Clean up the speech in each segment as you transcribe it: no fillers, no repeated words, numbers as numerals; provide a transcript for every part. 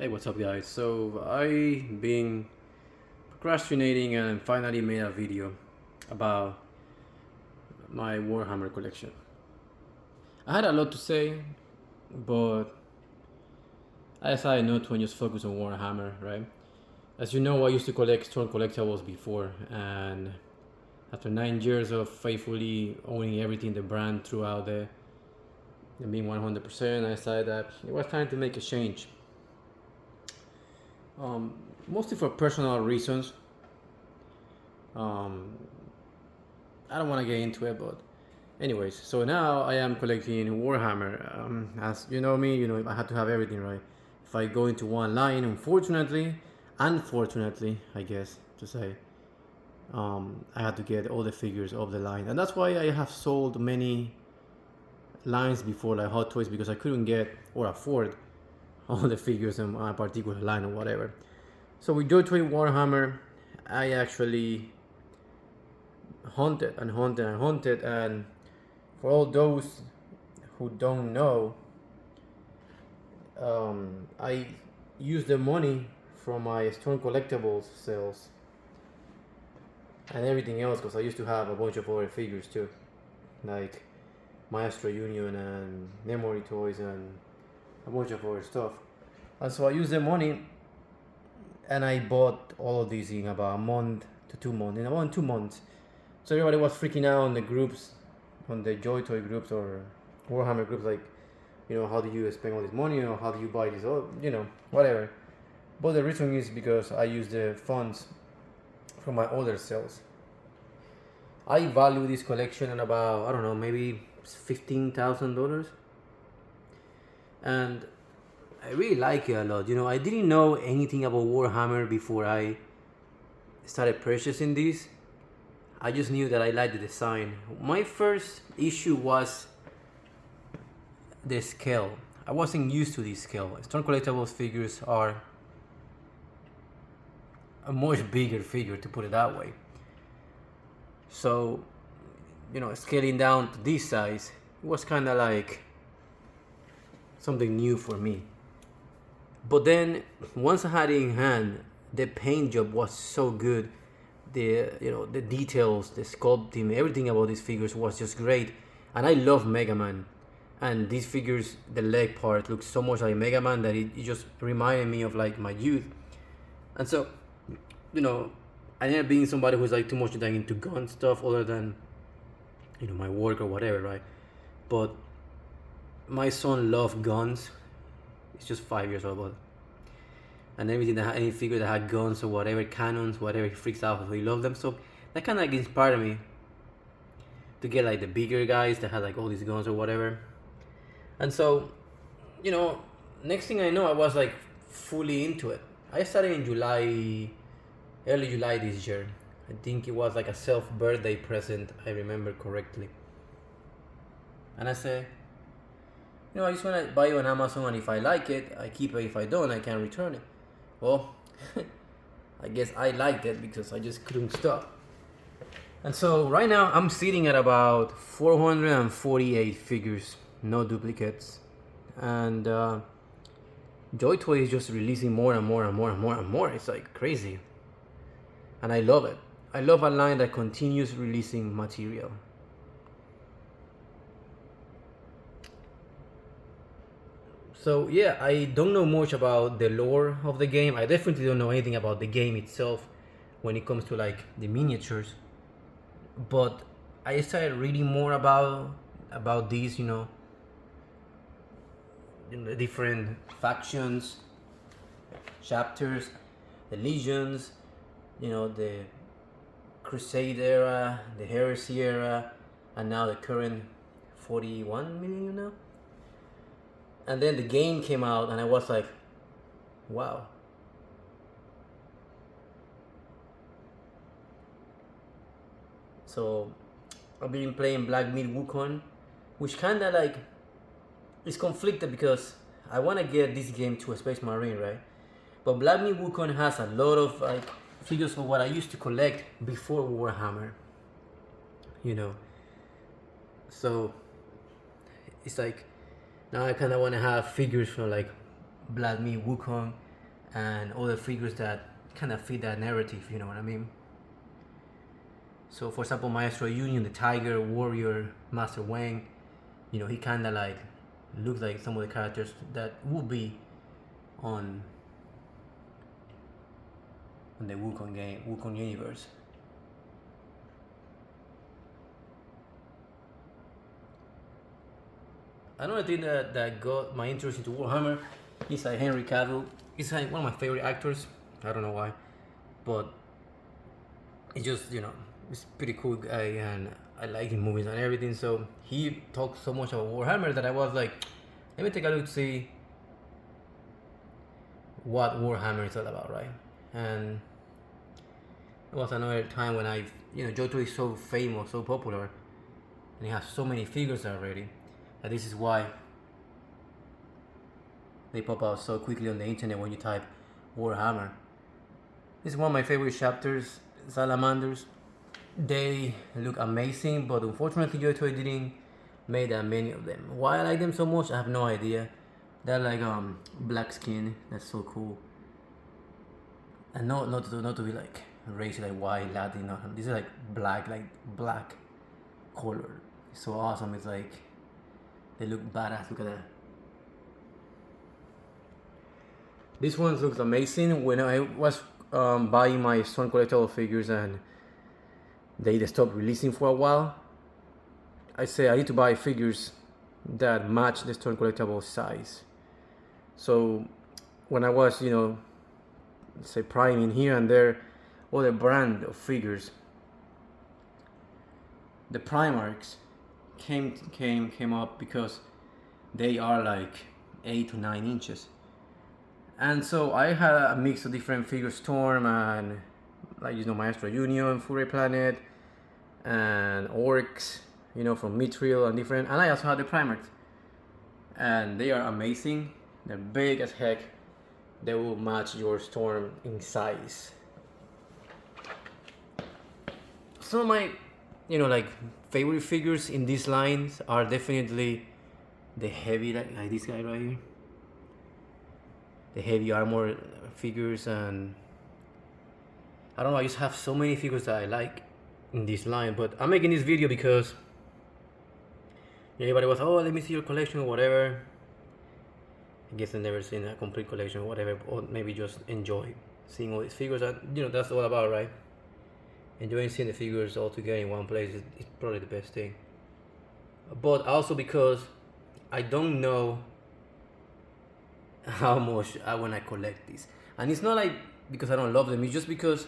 Hey, what's up, guys? So I've been procrastinating and finally made a video about my Warhammer collection. I had a lot to say, but I decided not to and just focus on Warhammer, right? As you know, I used to collect Storm collectibles before, and after 9 years of faithfully owning everything the brand throughout the and being 100%, I decided that it was time to make a change. Um, Mostly for personal reasons. Um, I don't want to get into it, but anyways, so now I am collecting Warhammer. As you know me, I had to have everything right. If I go into one line, unfortunately, I guess to say, I had to get all the figures of the line, and that's why I have sold many lines before, like Hot Toys, because I couldn't get or afford all the figures in a particular line or whatever. So with Joytoy Warhammer, I actually hunted, and for all those who don't know, I use the money from my Storm collectibles sales and everything else, because I used to have a bunch of other figures too, like Maestro Union and Memory Toys and a bunch of other stuff. And so I used the money and I bought all of these in about a month to 2 months, in about 2 months. So everybody was freaking out on the groups, on the Joytoy groups or Warhammer groups, like, how do you spend all this money, how do you buy this, whatever. But the reason is because I use the funds from my other sales. I value this collection at about, I don't know, maybe $15,000, and I really like it a lot. I didn't know anything about Warhammer before I started purchasing these. I just knew that I liked the design. My first issue was the scale. I wasn't used to this scale. Storm collectibles figures are a much bigger figure, to put it that way. So, scaling down to this size was kind of like something new for me. But then once I had it in hand, the paint job was so good. The details, the sculpting, everything about these figures was just great. And I love Mega Man. And these figures, the leg part looks so much like Mega Man that it just reminded me of like my youth. And so, I ended up being somebody who's like too much into gun stuff other than, my work or whatever, right? But my son loved guns. He's just 5 years old, but and everything that had any figure that had guns or whatever, cannons, whatever, he freaks out. So he loved them. So that kind of like inspired me to get like the bigger guys that had like all these guns or whatever. And so, next thing I know, I was like fully into it. I started in early July this year. I think it was like a self-birthday present, I remember correctly. And I said, I just want to buy you on Amazon, and if I like it, I keep it. If I don't, I can return it. Well, I guess I liked it because I just couldn't stop. And so right now I'm sitting at about 448 figures, no duplicates. And Joytoy is just releasing more and more and more and more and more. It's like crazy. And I love it. I love a line that continues releasing material. So yeah, I don't know much about the lore of the game. I definitely don't know anything about the game itself when it comes to like the miniatures. But I started reading more about these, the different factions, chapters, the legions, the Crusade era, the Heresy era, and now the current 41 million now. And then the game came out, and I was like, wow. So I've been playing Black Myth Wukong, which kind of like is conflicted because I want to get this game to a Space Marine, right? But Black Myth Wukong has a lot of like figures of what I used to collect before Warhammer, So it's like now I kind of want to have figures from like Black Myth Wukong and all the figures that kind of fit that narrative, you know what I mean? So for example, Maestro Union, the Tiger, Warrior, Master Wang, you know, he kind of like looks like some of the characters that would be on the Wukong universe. Another thing that got my interest into Warhammer is like Henry Cavill. He's like one of my favorite actors. I don't know why, but it's just, you know, it's pretty cool guy, and I like his movies and everything. So he talked so much about Warhammer that I was like, let me take a look to see what Warhammer is all about, right? And it was another time when Joytoy is so famous, so popular, and he has so many figures already. And this is why they pop out so quickly on the internet when you type Warhammer. This is one of my favorite chapters, Salamanders. They look amazing, but unfortunately Joytoy didn't make that many of them. Why I like them so much, I have no idea. They're like black skin, that's so cool. And not to be like racial, like white, Latin, no. This is like black color. It's so awesome. It's like they look badass. Look at that. This one looks amazing. When I was buying my Storm collectible figures and they stopped releasing for a while, I said I need to buy figures that match the Storm collectible size. So when I was, say priming here and there, all the brand of figures, the Primarchs came up because they are like 8 to 9 inches. And so I had a mix of different figures, Storm and Maestro Union, Fury Planet, and Orcs, from Mithril and different. And I also had the Primarchs, and they are amazing. They're big as heck. They will match your Storm in size. Some of my, favorite figures in these lines are definitely the heavy, like this guy right here. The heavy armor figures, and I don't know, I just have so many figures that I like in this line. But I'm making this video because everybody was, let me see your collection or whatever. I guess I've never seen a complete collection or whatever, or maybe just enjoy seeing all these figures. And that's all about, right? Enjoying seeing the figures all together in one place is probably the best thing. But also because I don't know how much I want to collect these, and it's not like because I don't love them. It's just because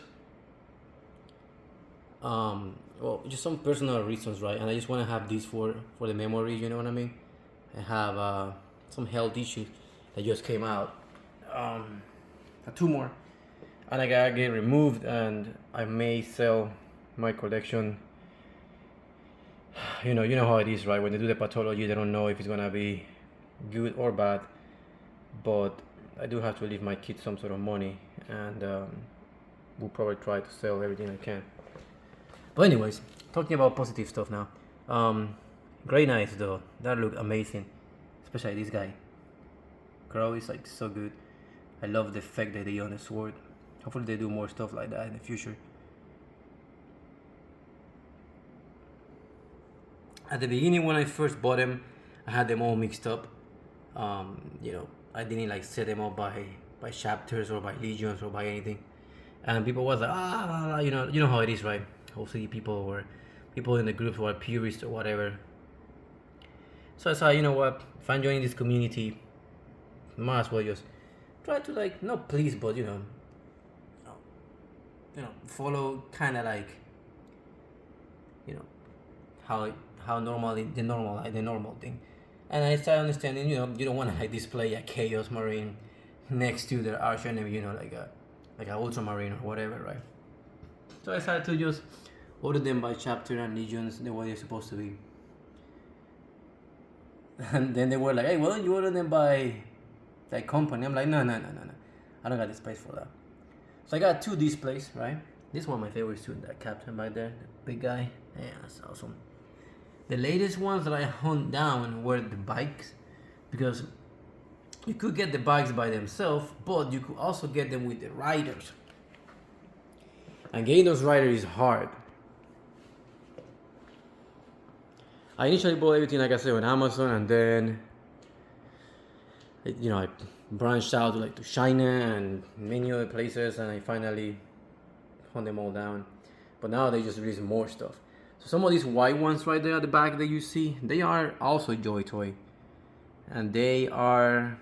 just some personal reasons, right? And I just want to have these for the memory, you know what I mean? I have some health issues that just came out, 2 more, and I gotta get removed, and I may sell my collection. You know how it is, right? When they do the pathology, they don't know if it's gonna be good or bad. But I do have to leave my kids some sort of money, and we'll probably try to sell everything I can. But anyways, talking about positive stuff now. Grey Knights though, that look amazing, especially this guy. Crow is like so good. I love the effect that they on the sword. Hopefully they do more stuff like that in the future. At the beginning when I first bought them, I had them all mixed up. I didn't set them up by chapters or by legions or by anything, and people was like, you know how it is, right? Hopefully people in the groups who are purists or whatever. So I thought, you know what, if I'm joining this community, might as well just try to not please, but follow kind of how normally the normal thing. And I started understanding, you don't want to display a Chaos Marine next to their arch enemy, like a Ultramarine or whatever, right? So I started to just order them by chapter and legions the way they're supposed to be. And then they were like, hey, well, you order them by company. I'm like, no, I don't got the space for that. So I got 2 displays, right? This one of my favorites too, that captain right there, the big guy. Yeah, that's awesome. The latest ones that I hunt down were the bikes, because You could get the bikes by themselves, but you could also get them with the riders. And getting those riders is hard. I initially bought everything, like I said, on Amazon, and then I branched out to China and many other places, and I finally hunt them all down. But now they just release more stuff. So some of these white ones right there at the back that you see, they are also Joytoy, and they are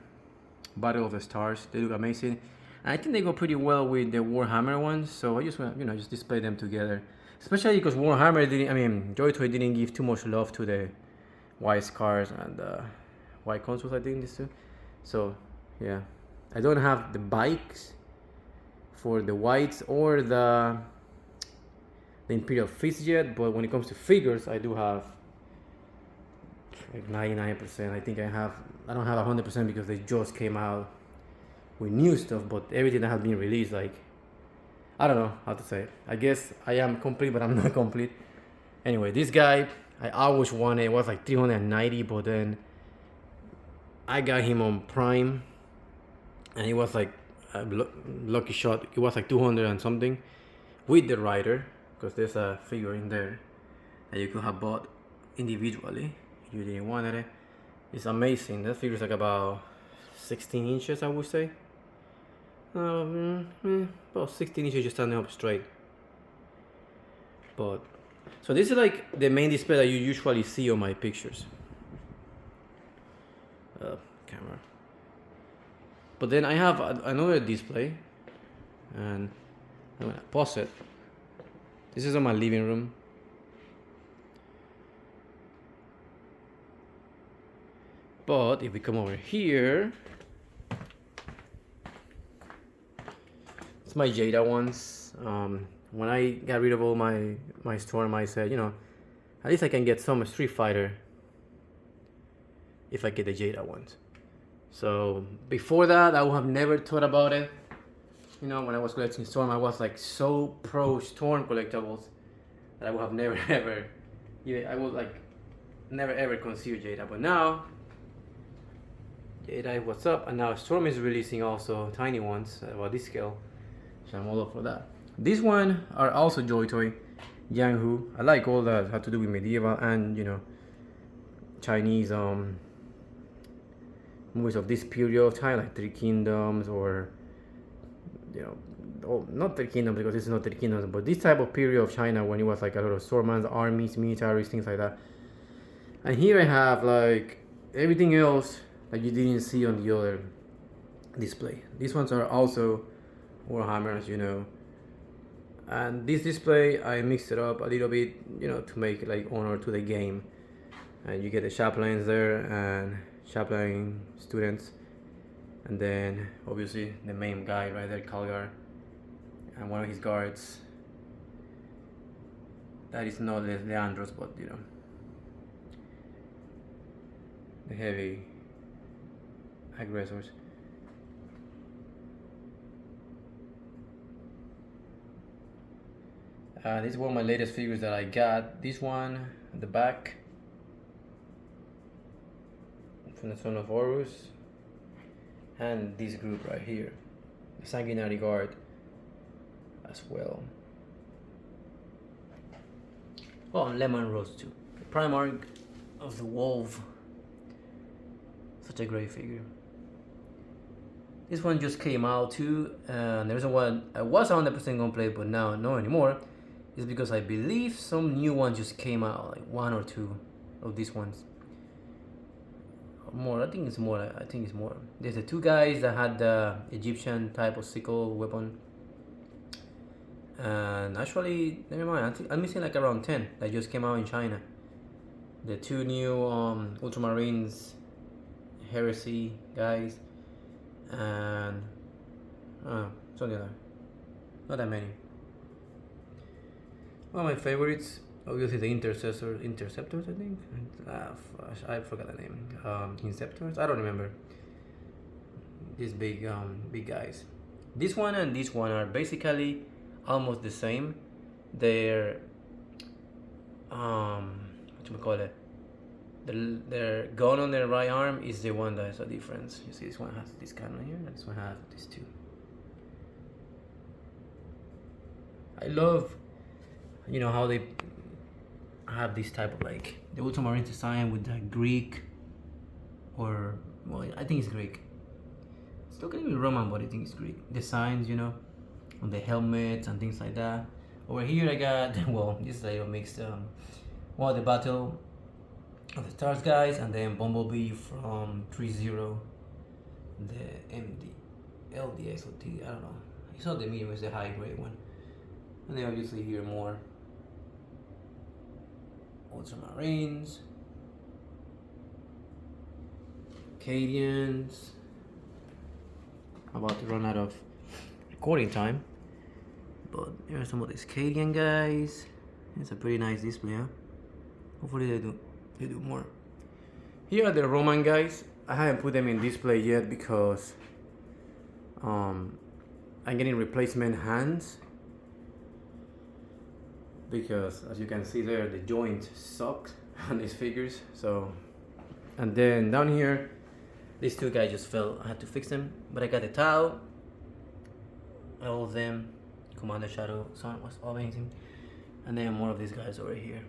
Battle of the Stars. They look amazing, and I think they go pretty well with the Warhammer ones. So I just want just display them together, especially because Joytoy didn't give too much love to the white scars and white consoles. I think this too. So yeah, I don't have the bikes for the whites or the Imperial Fist yet, but when it comes to figures, I do have like 99%. I think I don't have 100% because they just came out with new stuff, but everything that has been released, like, I don't know how to say it. I guess I am complete, but I'm not complete. Anyway, this guy, I always wanted, it was like 390, but then I got him on Prime, and it was like a lucky shot. It was like 200 and something with the rider, because there's a figure in there that you could have bought individually. You didn't want it. It's amazing. That figure's like about 16 inches, I would say. About 16 inches just standing up straight. But so this is like the main display that you usually see on my pictures. Camera. But then I have another display, and I'm gonna pause it. This is in my living room. But if we come over here, it's my Jada ones. When I got rid of all my Storm, I said, at least I can get some Street Fighter if I get the Jada ones. So before that, I would have never thought about it. When I was collecting Storm, I was like so pro Storm collectibles that I would have never ever, I would like never ever consider Jada. But now, Jada, what's up? And now Storm is releasing also tiny ones about this scale, so I'm all up for that. These one are also Joytoy, Yanghu. I like all that have to do with medieval and Chinese movies of this period of time, like Three Kingdoms, or not Three Kingdoms because this is not Three Kingdoms, but this type of period of China when it was like a lot of swordsmen, armies, militaries, things like that. And here I have like everything else that you didn't see on the other display. These ones are also Warhammer, as you know. And this display, I mixed it up a little bit, to make like honor to the game. And you get the chaplains there and chaplain students, and then obviously the main guy right there, Calgar, and one of his guards. That is not Leandros, but the heavy aggressors. This is one of my latest figures that I got. This one at the back from the Son of Horus, and this group right here, the Sanguinary Guard as well. Oh, and Lemon Rose too. The Primarch of the Wolf. Such a great figure. This one just came out too, and there's one I was 100% gonna play, but now no anymore. It's because I believe some new ones just came out, like one or two of these ones. More, I think it's more. There's the two guys that had the Egyptian type of sickle weapon, and actually, never mind. I'm missing like around 10 that just came out in China. The two new Ultramarines Heresy guys, and something like that. Not that many. One of my favorites, obviously, the Interceptors, I think. I forgot the name. Inceptors? I don't remember. These big guys. This one and this one are basically almost the same. They're their gun on their right arm is the one that's a difference. You see, this one has this cannon here, and this one has these two. I love, you know, how they have this type of like the ultramarine design with the Greek, or well, I think it's Greek. It's not gonna be Roman, but I think it's Greek designs, you know, on the helmets and things like that. Over here I got, well, this is like a mixed, well, the Battle of the Stars guys, and then Bumblebee from 3-0, the MD, LDX or T, I don't know. I saw the medium is the high grade one. And then obviously here more Ultramarines, Acadians. I'm about to run out of recording time, but here are some of these Acadian guys. It's a pretty nice display, huh? Hopefully they do more. Here are the Roman guys. I haven't put them in display yet because I'm getting replacement hands, because as you can see there, the joints suck on these figures. So, and then down here, these two guys just fell. I had to fix them, but I got the Tau, all of them. Commander Shadow Sun was amazing, and then more of these guys over here.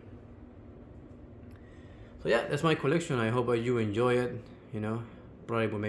So yeah, that's my collection. I hope you enjoy it. You know, probably will make